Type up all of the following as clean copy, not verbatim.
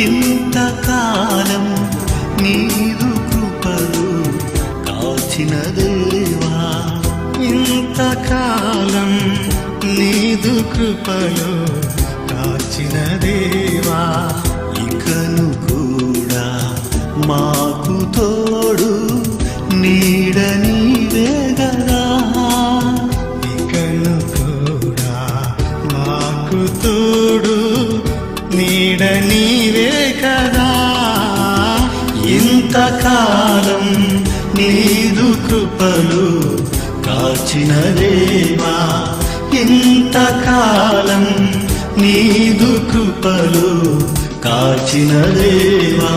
ఇంతకాలం నీదు కృపలు కాచిన దేవా, ఇంతకాలం నీదు కృపలు కాచిన దేవా, ఇకను కూడా మాకు తోడు నీడ నీవే గదా, ఇకను కూడా మాకు తోడు నీడ నీవే కదా. ఇంతకాలం నీదు కృపలు కాచిన దేవా, ఇంతకాలం నీదు కృపలు కాచిన దేవా.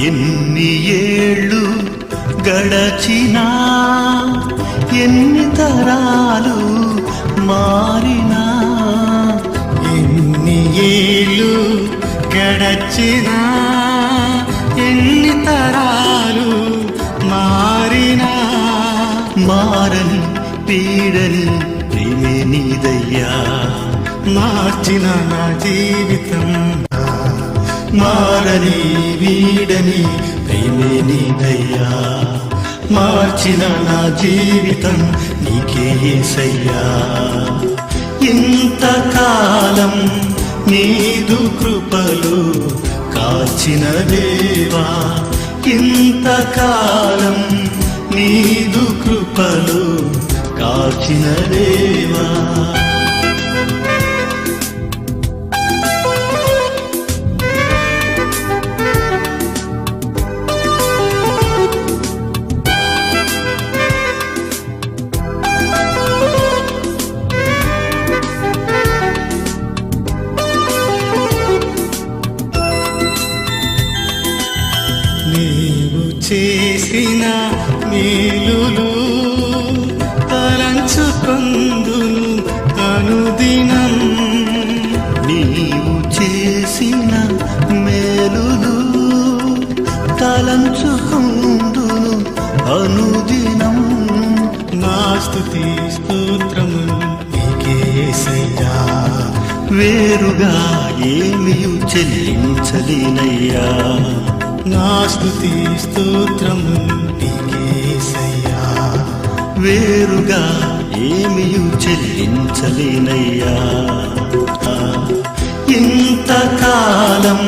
ఎన్ని ఏళ్ళు గడచినా, ఎన్ని తరాలు మారినా, ఎన్ని ఏళ్ళు గడచినా, ఎన్ని తరాలు మారినా, మారని పీడని ప్రేమే నీదయ్యా, మార్చిన నా జీవితం, మారని వీడని ప్రేమే నీదయ్యా, మార్చిన నా జీవితం నీకే యేసయ్యా. ఇంతకాలం నీదు కృపలు కాచిన దేవా, ఇంతకాలం నీదు కృపలు కాచిన దేవా. నీవు చేసిన మేలులు తలంచుకొందును అనుదినం, నీవు చేసిన మేలులు తలంచుకొందును అనుదినం, నా స్తుతి స్తోత్రములు నీకే యేసయ్యా, వేరుగా ఏమియు చెల్లించలేనయ్యా, నా స్తుతి స్తోత్రములు నీకే యేసయ్యా, వేరుగా ఏమియు చెల్లించలేనయ్యా. ఇంతకాలం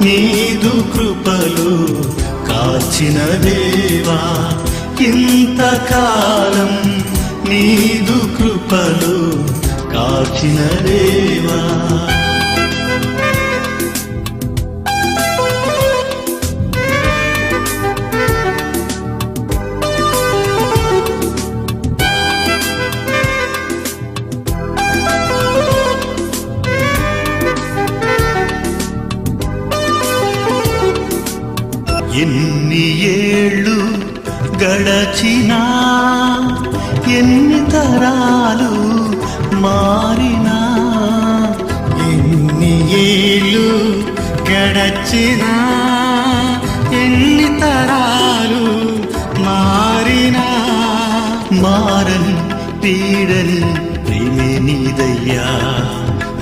నీదు కృపలు కాచిన దేవా, ఇంతకాలం నీదు కృపలు కాచిన దేవా. ఎన్ని ఏళ్ళు గడచినా, ఎన్ని తరాలు మారినా, ఎన్ని ఏళ్ళు గడచినా, ఎన్ని తరాలు మారినా, మారని పీడని ప్రేమే నీదయ్యా,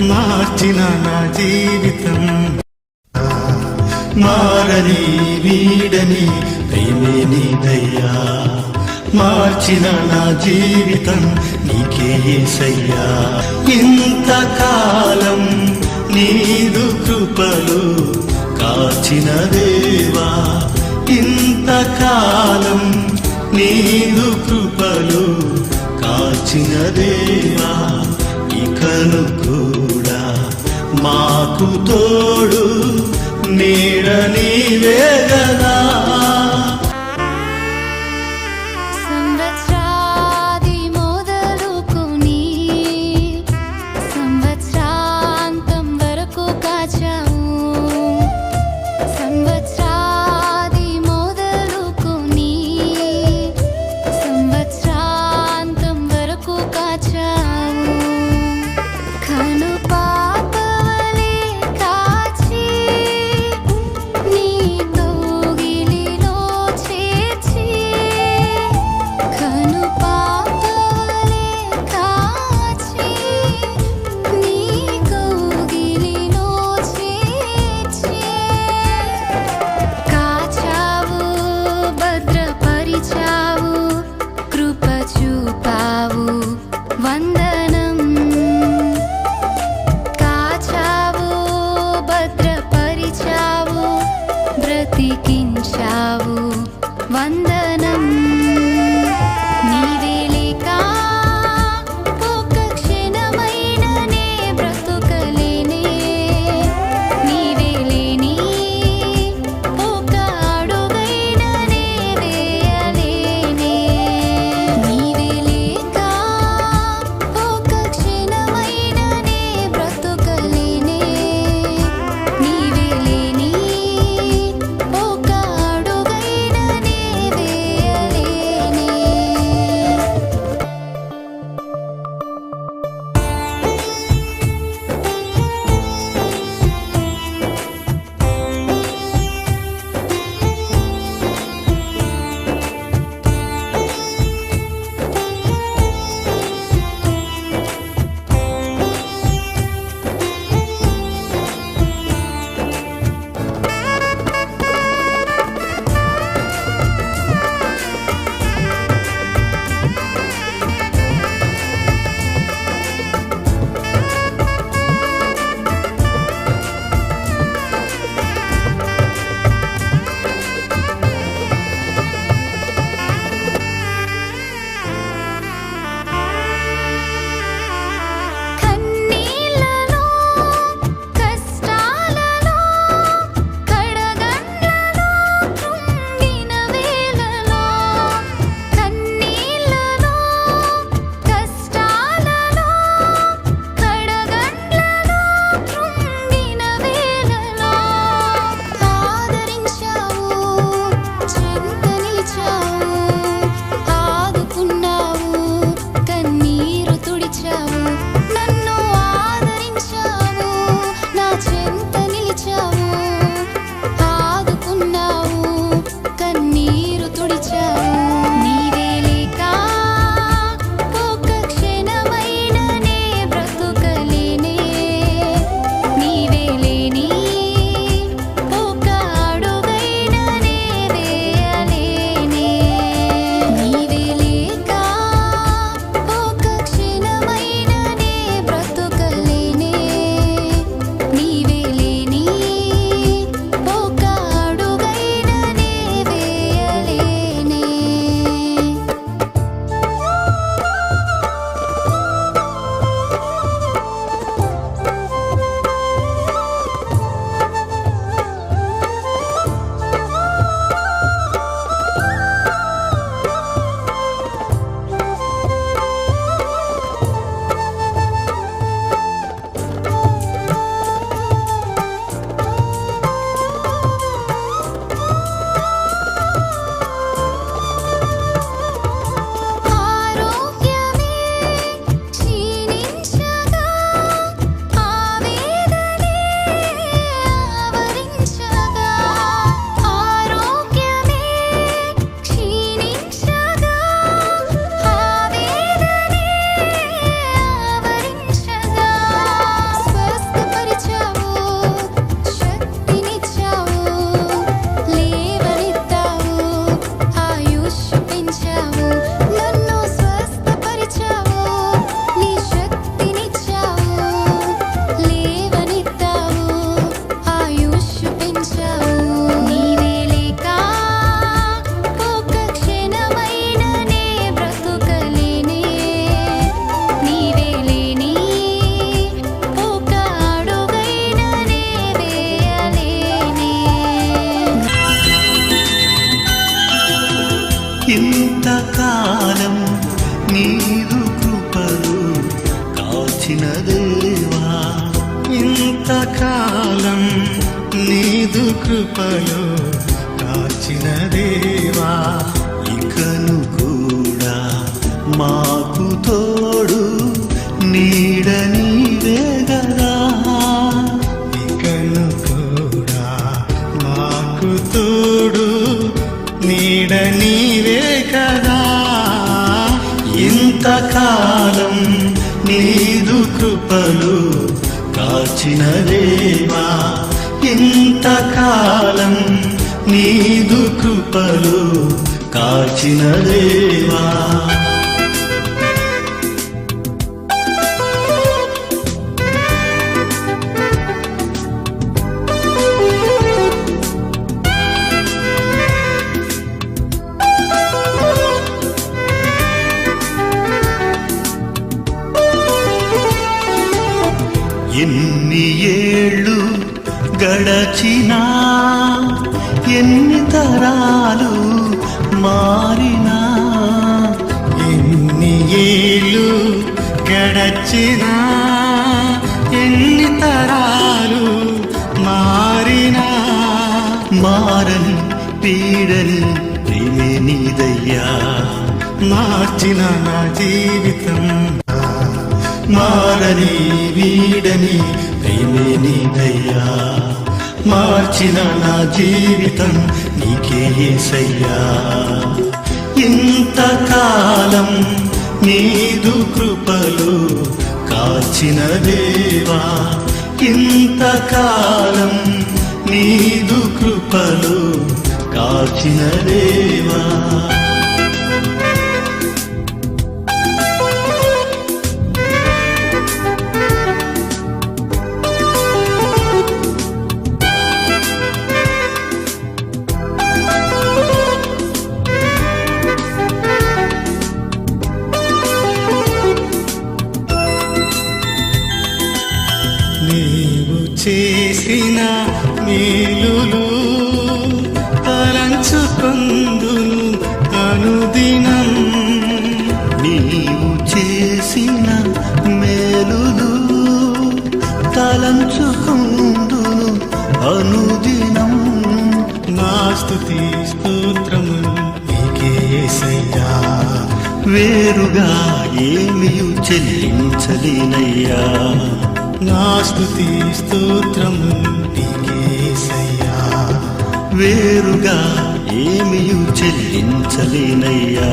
మార్చిన నా జీవితం, మారని వీడని ప్రేమే నీదయ్యా, మార్చిన నా జీవితం నీకే యేసయ్యా. ఇంతకాలం నీదు కృపలు కాచిన దేవా, ఇంతకాలం నీదు కృపలు కాచిన దేవా, ఇకను కూడా మాకు తోడు నీడ నీవే గదా. సంవత్సరాది మొదలుకొని సంవత్సరాంతం వరకు కాచావు, సంవత్సరాది మొదలుకొని సంవత్సరాంతం వరకు కాచావు. కాచిన దేవా ఇంతకాలం నీదు కృపలో కాచిన దేవా ఇకను కూడా మాకు తోడు నీడ నీవే గదా ఇకను కూడా మాకు తోడు నీడ నీవే కదా ఇంతకాలం నీదు కృపలు కాచిన దేవా ఇంతకాలం నీదు కృపలు కాచిన దేవా ఎన్ని ఏళ్ళు గడచినా ఎన్ని తరాలు మారినా ఎన్ని ఏళ్ళు గడచినా ఎన్ని తరాలు మారినా మారని పీడని ప్రేమే నీదయ్యా మార్చిన నా జీవితం మారని వీడని ప్రేమే నీదయ్యా మార్చిన నా జీవితం నీకే యేసయ్యా ఇంతకాలం నీదు కృపలు కాచిన దేవా ఇంతకాలం నీదు కృపలు కాచిన దేవా నీవు చేసిన మేలులు తలంచుకొందును అనుదినం నీవు చేసిన మేలులు తలంచుకుందును అనుదినం నా స్తుతి స్తోత్రములు నీకే యేసయ్యా వేరుగా ఏమియు చెల్లించలేనయ్యా నా స్తుతి స్తోత్రములు నీకే యేసయ్యా వేరుగా ఏమియు చెల్లించలేనయ్యా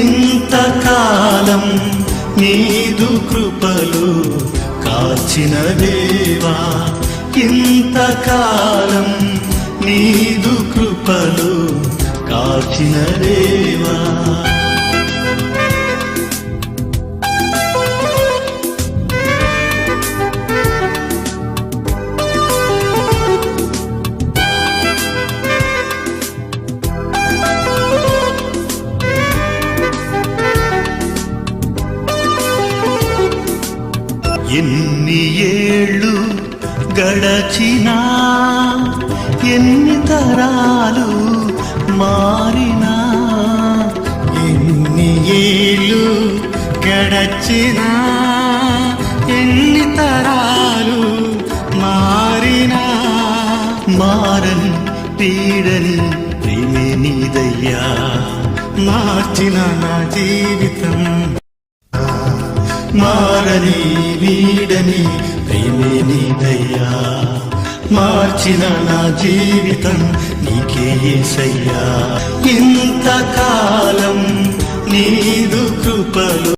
ఇంతకాలం నీదు కృపలు కాచిన దేవా ఇంతకాలం నీదు కృపలు కాచిన దేవా ఎన్ని ఏళ్ళు గడచినా ఎన్ని తరాలు మారినా ఎన్ని ఏళ్ళు గడచినా ఎన్ని తరాలు మారినా మారని పీడని ప్రేమే నీదయ్యా మార్చిన నా జీవితం మారని వీడని ప్రేమే నీదయ్యా మార్చిన నా జీవితం నీకే యేసయ్యా ఇంతకాలం నీదు కృపలు